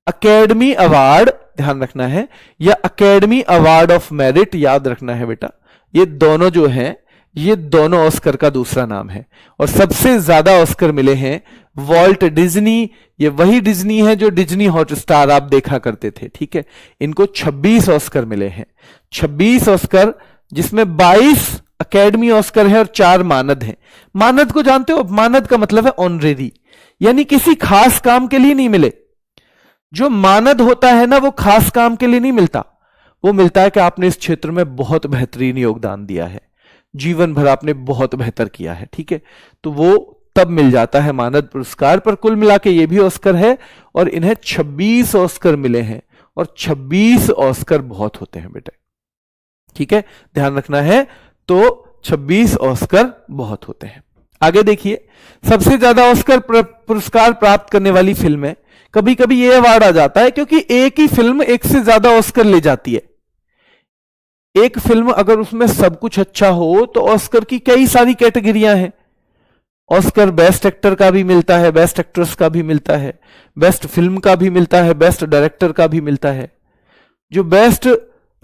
अकेडमी अवार्ड ध्यान रखना है, या अकेडमी अवार्ड ऑफ मेरिट याद रखना है बेटा। ये दोनों जो हैं, ये दोनों ऑस्कर का दूसरा नाम है। और सबसे ज्यादा ऑस्कर मिले हैं वॉल्ट डिज्नी, ये वही डिज्नी है जो डिज्नी हॉटस्टार आप देखा करते थे, ठीक है। इनको 26 ऑस्कर मिले हैं, 26 ऑस्कर, जिसमें 22 अकेडमी ऑस्कर है और 4 मानद हैं। मानद को जानते हो? मानद का मतलब है ऑनरेरी, यानी किसी खास काम के लिए नहीं मिले। जो मानद होता है ना, वो खास काम के लिए नहीं मिलता, वो मिलता है कि आपने इस क्षेत्र में बहुत बेहतरीन योगदान दिया है, जीवन भर आपने बहुत बेहतर किया है, ठीक है। तो वो तब मिल जाता है मानद पुरस्कार। पर कुल मिला के ये भी ऑस्कर है और इन्हें 26 ऑस्कर मिले हैं, और 26 ऑस्कर बहुत होते हैं बेटे, ठीक है, ध्यान रखना है। तो 26 ऑस्कर बहुत होते हैं। आगे देखिए, सबसे ज्यादा ऑस्कर पुरस्कार प्राप्त करने वाली फिल्में, कभी कभी यह अवार्ड आ जाता है क्योंकि एक ही फिल्म एक से ज्यादा ऑस्कर ले जाती है। एक फिल्म अगर उसमें सब कुछ अच्छा हो तो ऑस्कर की कई सारी कैटेगरियां हैं। ऑस्कर बेस्ट एक्टर का भी मिलता है, बेस्ट एक्ट्रेस का भी मिलता है, बेस्ट फिल्म का भी मिलता है, बेस्ट डायरेक्टर का भी मिलता है, जो बेस्ट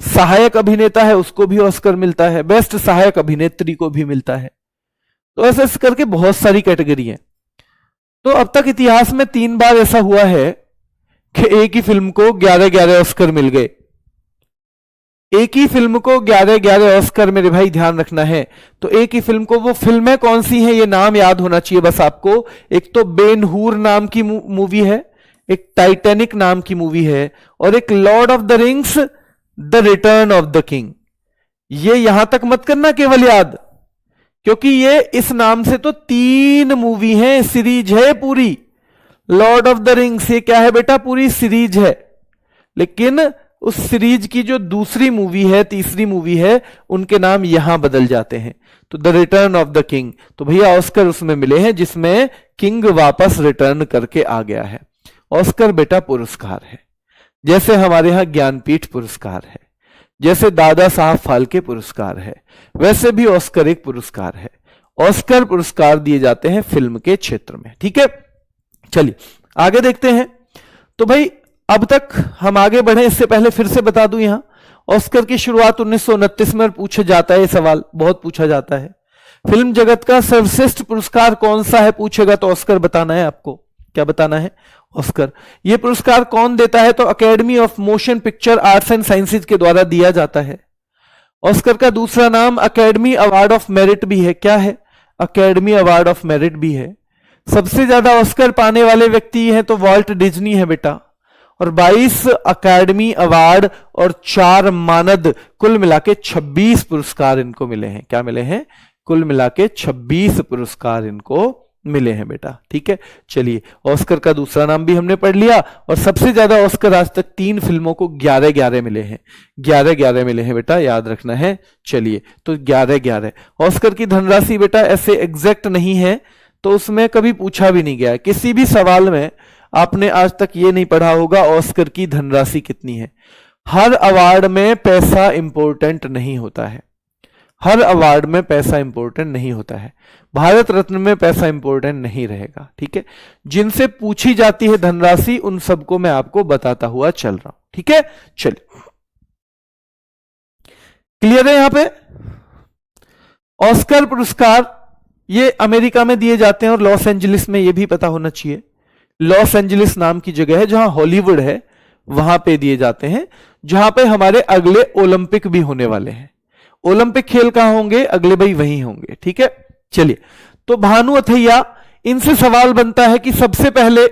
सहायक अभिनेता है उसको भी ऑस्कर मिलता है, बेस्ट सहायक अभिनेत्री को भी मिलता है। तो ऐसे करके बहुत सारी कैटेगरी है। तो अब तक इतिहास में 3 बार ऐसा हुआ है कि एक ही फिल्म को 11-11 ऑस्कर मिल गए। एक ही फिल्म को 11-11 ऑस्कर, मेरे भाई ध्यान रखना है। तो एक ही फिल्म को, वो फिल्में कौन सी हैं ये नाम याद होना चाहिए बस आपको। एक तो बेन हूर नाम की मूवी है, एक टाइटैनिक नाम की मूवी है, और एक Lord of the rings the return of the king. ये यहां तक मत करना केवल याद, क्योंकि ये इस नाम से तो 3 मूवी हैं, सीरीज है पूरी। लॉर्ड ऑफ द रिंग्स ये क्या है बेटा, पूरी सीरीज है, लेकिन उस सीरीज की जो दूसरी मूवी है, तीसरी मूवी है, उनके नाम यहां बदल जाते हैं। तो the return of the king, तो भैया ऑस्कर उसमें मिले हैं जिसमें किंग वापस रिटर्न करके आ गया है। ऑस्कर बेटा पुरस्कार है, जैसे हमारे यहां ज्ञानपीठ पुरस्कार है, जैसे दादा साहब फाल्के पुरस्कार है, वैसे भी ऑस्कर एक पुरस्कार है। ऑस्कर पुरस्कार दिए जाते हैं फिल्म के क्षेत्र में, ठीक है। चलिए आगे देखते हैं। तो भाई अब तक हम आगे बढ़े, इससे पहले फिर से बता दूं, यहां ऑस्कर की शुरुआत 1929 में पूछा जाता है, ये सवाल बहुत पूछा जाता है। फिल्म जगत का सर्वश्रेष्ठ पुरस्कार कौन सा है पूछेगा तो ऑस्कर बताना है आपको। क्या बताना है? ऑस्कर। यह पुरस्कार कौन देता है? तो academy of motion picture arts and sciences के द्वारा दिया जाता है। ऑस्कर का दूसरा नाम अकेडमी अवार्ड ऑफ मेरिट भी है। क्या है? अकेडमी अवार्ड ऑफ मेरिट भी है। सबसे ज्यादा ऑस्कर पाने वाले व्यक्ति हैं तो वॉल्ट डिज्नी है बेटा, और 22 अकेडमी अवार्ड और 4 मानद, कुल मिला के 26 पुरस्कार इनको मिले हैं। क्या मिले हैं? कुल मिला के 26 पुरस्कार इनको मिले हैं बेटा, ठीक है। चलिए ऑस्कर का दूसरा नाम भी हमने पढ़ लिया, और सबसे ज्यादा ऑस्कर आज तक 3 फिल्मों को 11-11 मिले हैं। 11-11 मिले हैं बेटा, याद रखना है। चलिए तो 11-11 ऑस्कर की धनराशि बेटा ऐसे एग्जैक्ट नहीं है, तो उसमें कभी पूछा भी नहीं गया। किसी भी सवाल में आपने आज तक ये नहीं पढ़ा होगा ऑस्कर की धनराशि कितनी है। हर अवार्ड में पैसा इंपॉर्टेंट नहीं होता है, हर अवार्ड में पैसा इंपॉर्टेंट नहीं होता है। भारत रत्न में पैसा इंपॉर्टेंट नहीं रहेगा, ठीक है। जिनसे पूछी जाती है धनराशि उन सबको मैं आपको बताता हुआ चल रहा हूं, ठीक है। चलिए क्लियर है यहां पे? ऑस्कर पुरस्कार ये अमेरिका में दिए जाते हैं और लॉस एंजलिस में, ये भी पता होना चाहिए। लॉस एंजलिस नाम की जगह है जहां हॉलीवुड है, वहां पे दिए जाते हैं, जहां पे हमारे अगले ओलंपिक भी होने वाले हैं। ओलंपिक खेल कहां होंगे? अगले भाई वहीं होंगे, ठीक है। चलिए तो भानु अथैया, इनसे सवाल बनता है कि सबसे पहले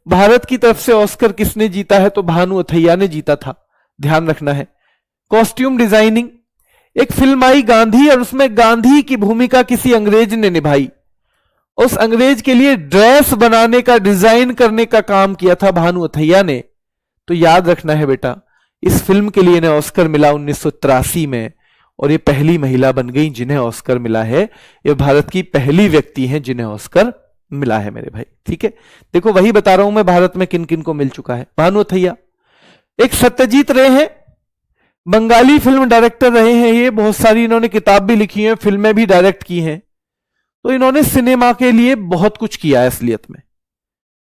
भारत की तरफ से ऑस्कर किसने जीता है? तो भानु अथैया ने जीता था, ध्यान रखना है। कॉस्ट्यूम डिजाइनिंग, एक फिल्म आई गांधी और उसमें गांधी की भूमिका किसी अंग्रेज ने निभाई। उस अंग्रेज के लिए ड्रेस बनाने का, डिजाइन करने का काम किया था भानु अथैया ने। तो याद रखना है बेटा, इस फिल्म के लिए इन्हें ऑस्कर मिला 1983 में, और ये पहली महिला बन गई जिन्हें ऑस्कर मिला है। ये भारत की पहली व्यक्ति हैं जिन्हें ऑस्कर मिला है मेरे भाई, ठीक है। देखो वही बता रहा हूं मैं, भारत में किन किन को मिल चुका है। भानु अथैया। एक सत्यजीत रे हैं, बंगाली फिल्म डायरेक्टर रहे हैं ये, बहुत सारी इन्होंने किताब भी लिखी है, फिल्में भी डायरेक्ट की हैं। तो इन्होंने सिनेमा के लिए बहुत कुछ किया है असलियत में,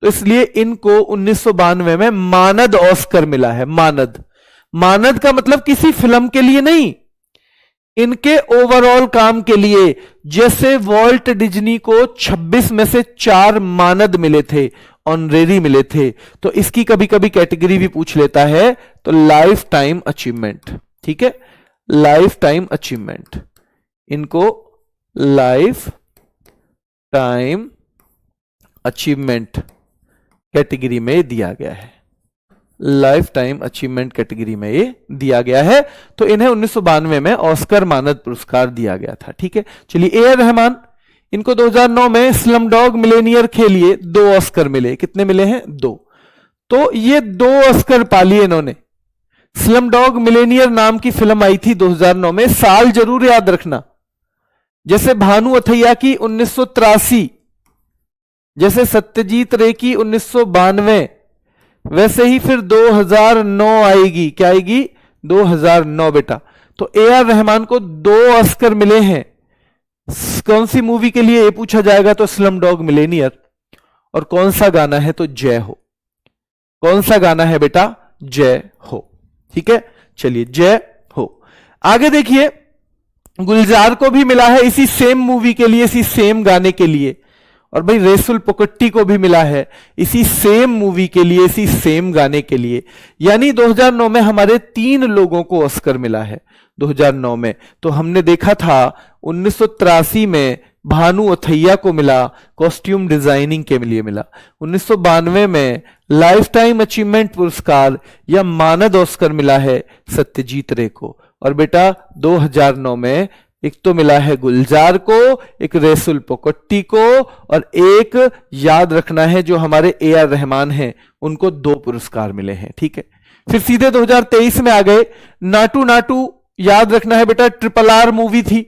तो इसलिए इनको 1992 में मानद ऑस्कर मिला है। मानद, मानद का मतलब किसी फिल्म के लिए नहीं, इनके ओवरऑल काम के लिए। जैसे वॉल्ट डिज्नी को 26 में से 4 मानद मिले थे, ऑनरेरी मिले थे, तो इसकी कभी कभी कैटेगरी भी पूछ लेता है, तो लाइफ टाइम अचीवमेंट, ठीक है। लाइफ टाइम अचीवमेंट, इनको लाइफ टाइम अचीवमेंट कैटेगरी में दिया गया है। लाइफ टाइम अचीवमेंट कैटेगरी में ये दिया गया है, तो इन्हें 1992 में ऑस्कर मानद पुरस्कार दिया गया था, ठीक है। चलिए ए आर रहमान, इनको 2009 में स्लम डॉग मिलेनियर के लिए 2 ऑस्कर मिले। कितने मिले हैं? 2। तो ये 2 ऑस्कर पा लिए इन्होंने। स्लम डॉग मिलेनियर नाम की फिल्म आई थी 2009 में, साल जरूर याद रखना। जैसे भानु अथैया की 1983, जैसे सत्यजीत रे की 1992, वैसे ही फिर 2009 आएगी। क्या आएगी? 2009 बेटा। तो ए.आर. रहमान को 2 ऑस्कर मिले हैं। कौन सी मूवी के लिए ये पूछा जाएगा तो स्लम डॉग मिलेनियर। और कौन सा गाना है तो जय हो। कौन सा गाना है बेटा? जय हो। ठीक है, चलिए जय हो। आगे देखिए, गुलजार को भी मिला है इसी सेम मूवी के लिए, इसी सेम गाने के लिए। और भाई रेसुल पोकट्टी को भी मिला है इसी सेम मूवी के लिए, इसी सेम गाने के लिए। यानी 2009 में हमारे 3 लोगों को ऑस्कर मिला है 2009 में। तो हमने देखा था 1983 में भानु अथैया को मिला, कॉस्ट्यूम डिजाइनिंग के लिए मिला। 1992 में लाइफ टाइम अचीवमेंट पुरस्कार या मानद ऑस्कर मिला है सत्यजीत रे को। और बेटा 2009 में एक तो मिला है गुलजार को, एक रेसुल पोकट्टी को, और एक याद रखना है जो हमारे ए.आर. रहमान हैं उनको 2 पुरस्कार मिले हैं। ठीक है, फिर सीधे 2023 में आ गए। नाटू नाटू याद रखना है बेटा, RRR मूवी थी।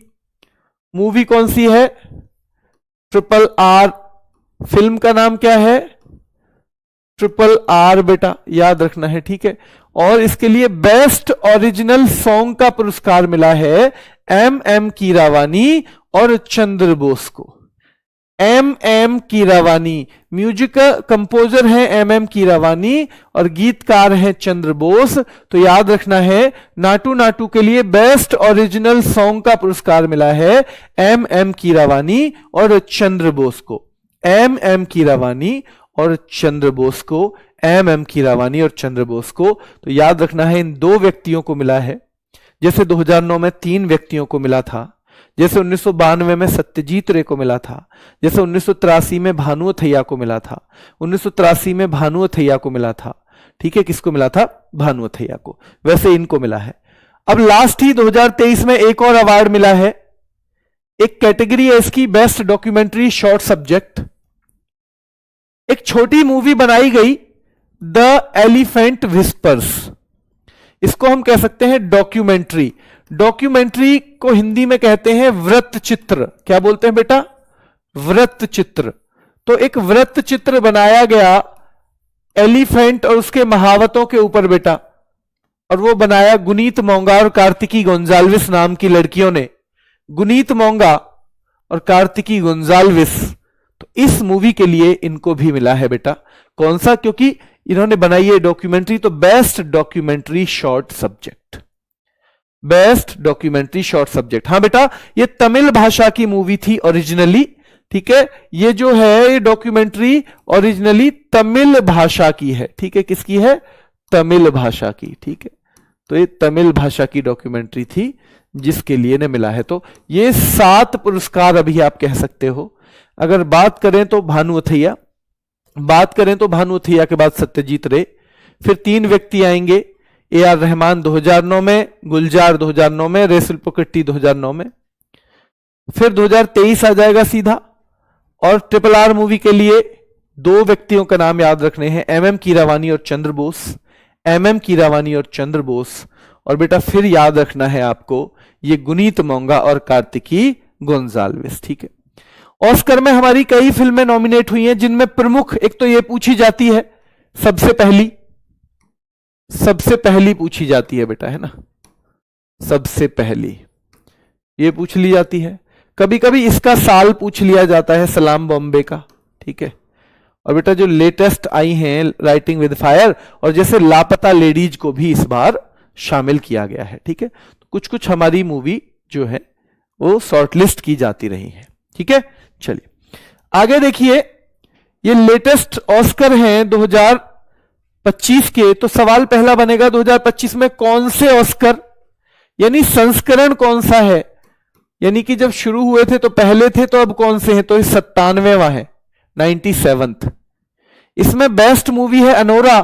मूवी कौन सी है? RRR। फिल्म का नाम क्या है? RRR बेटा, याद रखना है। ठीक है, और इसके लिए बेस्ट ओरिजिनल सॉन्ग का पुरस्कार मिला है M.M. कीरावानी और चंद्र बोस को। M.M. कीरावानी, म्यूजिक कंपोजर हैं M.M. कीरावानी और गीतकार हैं चंद्र बोस। तो याद रखना है, नाटू नाटू के लिए बेस्ट ओरिजिनल सॉन्ग का पुरस्कार मिला है M.M. कीरावानी और चंद्र बोस को। M.M. कीरावानी और चंद्र बोस को, M.M. कीरावानी और चंद्र बोस को। तो याद रखना है, इन 2 व्यक्तियों को मिला है। जैसे 2009 में 3 व्यक्तियों को मिला था, जैसे 1992 में सत्यजीत रे को मिला था, जैसे 1983 में भानु अथैया को मिला था, 1983 में भानु अथैया को मिला था। ठीक है, किसको मिला था? भानु अथैया को। वैसे इनको मिला है। अब लास्ट ही 2023 में एक और अवार्ड मिला है। एक कैटेगरी है इसकी, बेस्ट डॉक्यूमेंट्री शॉर्ट सब्जेक्ट। एक छोटी मूवी बनाई गई, द एलिफेंट विस्पर्स। इसको हम कह सकते हैं डॉक्यूमेंट्री। डॉक्यूमेंट्री को हिंदी में कहते हैं वृत्त चित्र। क्या बोलते हैं बेटा? वृत्त चित्र। तो एक वृत्त चित्र बनाया गया एलिफेंट और उसके महावतों के ऊपर बेटा, और वो बनाया गुनीत मोंगा और कार्तिकी गोंजाल्विस नाम की लड़कियों ने। गुनीत मोंगा और कार्तिकी गोंजाल्विस। तो इस मूवी के लिए इनको भी मिला है बेटा। कौन सा? क्योंकि इन्होंने बनाई है डॉक्यूमेंट्री, तो best documentary short subject. Best documentary short subject. हाँ बेटा, ये तमिल भाषा की मूवी थी ओरिजिनली। ठीक है, ये जो है ये डॉक्यूमेंट्री ओरिजिनली तमिल भाषा की है। ठीक है, किसकी है? तमिल भाषा की। ठीक है, तो ये तमिल भाषा की डॉक्यूमेंट्री थी जिसके लिए ने मिला है। तो ये 7 पुरस्कार अभी आप कह सकते हो। अगर बात करें तो भानु अथैया, बात करें तो भानु अथैया के बाद सत्यजीत रे, फिर 3 व्यक्ति आएंगे, ए.आर. रहमान 2009 में, गुलजार 2009 में, रेसुल पोकट्टी 2009 में। फिर 2023 आ जाएगा सीधा। और RRR मूवी के लिए 2 व्यक्तियों का नाम याद रखने हैं, M.M. कीरावानी और चंद्र बोस। M.M. कीरावानी और चंद्र बोस। और बेटा फिर याद रखना है आपको, ये गुनीत मोंगा और कार्तिकी गोंजाल्विस। ठीक है, ऑस्कर में हमारी कई फिल्में नॉमिनेट हुई हैं, जिनमें प्रमुख एक तो ये पूछी जाती है सबसे पहली पूछी जाती है बेटा, है ना? सबसे पहली ये पूछ ली जाती है। कभी कभी इसका साल पूछ लिया जाता है, सलाम बॉम्बे का। ठीक है, और बेटा जो लेटेस्ट आई हैं राइटिंग विद फायर, और जैसे लापता लेडीज को भी इस बार शामिल किया गया है। ठीक है, तो कुछ कुछ हमारी मूवी जो है वो शॉर्टलिस्ट की जाती रही है। ठीक है, चलिए आगे देखिए, ये लेटेस्ट ऑस्कर हैं 2025 के। तो सवाल पहला बनेगा 2025 में कौन से ऑस्कर, यानी संस्करण कौन सा है, यानी कि जब शुरू हुए थे तो पहले थे, तो अब कौन से हैं? तो 97वां है, 97th। इसमें बेस्ट मूवी है अनोरा,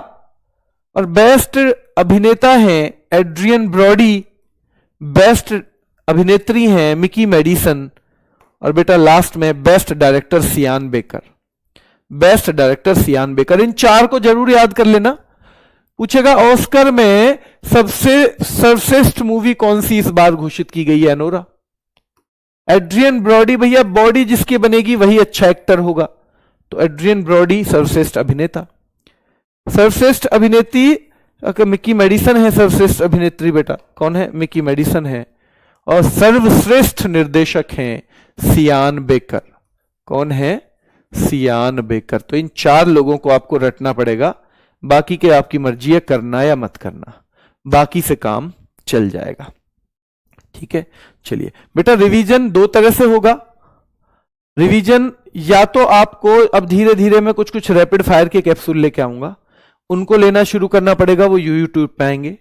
और बेस्ट अभिनेता हैं एड्रियन ब्रॉडी, बेस्ट अभिनेत्री हैं मिकी मेडिसन, और बेटा लास्ट में बेस्ट डायरेक्टर सियान बेकर, बेस्ट डायरेक्टर सियान बेकर। इन 4 को जरूर याद कर लेना। पूछेगा ऑस्कर में सबसे सर्वश्रेष्ठ मूवी कौन सी इस बार घोषित की गई है अनोरा? Adrien Brody. भैया बॉडी जिसकी बनेगी वही अच्छा एक्टर होगा, तो एड्रियन ब्रॉडी सर्वश्रेष्ठ अभिनेता। सर्वश्रेष्ठ अभिनेत्री मिकी मेडिसन है, सर्वश्रेष्ठ अभिनेत्री बेटा कौन है? मिकी मेडिसन है। और सर्वश्रेष्ठ निर्देशक हैं सियान बेकर। कौन है? सियान बेकर। तो इन 4 लोगों को आपको रटना पड़ेगा, बाकी के आपकी मर्जी है करना या मत करना, बाकी से काम चल जाएगा। ठीक है, चलिए बेटा रिवीजन 2 तरह से होगा। रिवीजन या तो आपको अब धीरे धीरे मैं कुछ कुछ रैपिड फायर के कैप्सूल लेके आऊंगा, उनको लेना शुरू करना पड़ेगा, वो यूट्यूब पे आएंगे।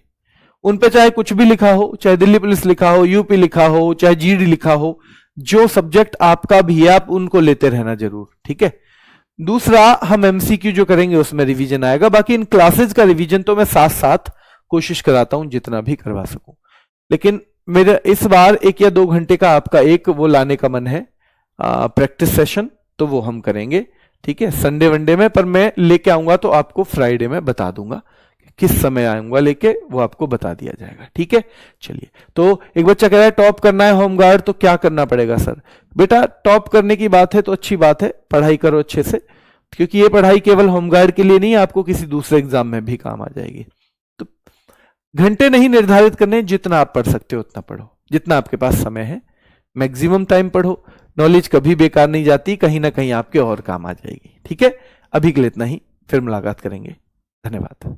उन पे चाहे कुछ भी लिखा हो, चाहे दिल्ली पुलिस लिखा हो, यूपी लिखा हो, चाहे जीडी लिखा हो, जो सब्जेक्ट आपका भी है आप उनको लेते रहना जरूर। ठीक है, दूसरा हम एमसीक्यू जो करेंगे उसमें रिवीजन आएगा। बाकी इन क्लासेस का रिवीजन तो मैं साथ साथ कोशिश कराता हूं जितना भी करवा सकूं, लेकिन मेरा इस बार 1 या 2 घंटे का आपका एक वो लाने का मन है प्रैक्टिस सेशन, तो वो हम करेंगे। ठीक है, संडे वनडे में, पर मैं लेके आऊंगा तो आपको फ्राइडे में बता दूंगा किस समय आऊंगा लेके, वो आपको बता दिया जाएगा। ठीक है, चलिए। तो एक बच्चा कह रहा है टॉप करना है होमगार्ड तो क्या करना पड़ेगा सर? बेटा टॉप करने की बात है तो अच्छी बात है, पढ़ाई करो अच्छे से, क्योंकि ये पढ़ाई केवल होमगार्ड के लिए नहीं, आपको किसी दूसरे एग्जाम में भी काम आ जाएगी। तो घंटे नहीं निर्धारित करने, जितना आप पढ़ सकते हो उतना पढ़ो, जितना आपके पास समय है मैक्सिमम टाइम पढ़ो। नॉलेज कभी बेकार नहीं जाती, कहीं ना कहीं आपके और काम आ जाएगी। ठीक है, अभी के लिए इतना ही, फिर मुलाकात करेंगे। धन्यवाद।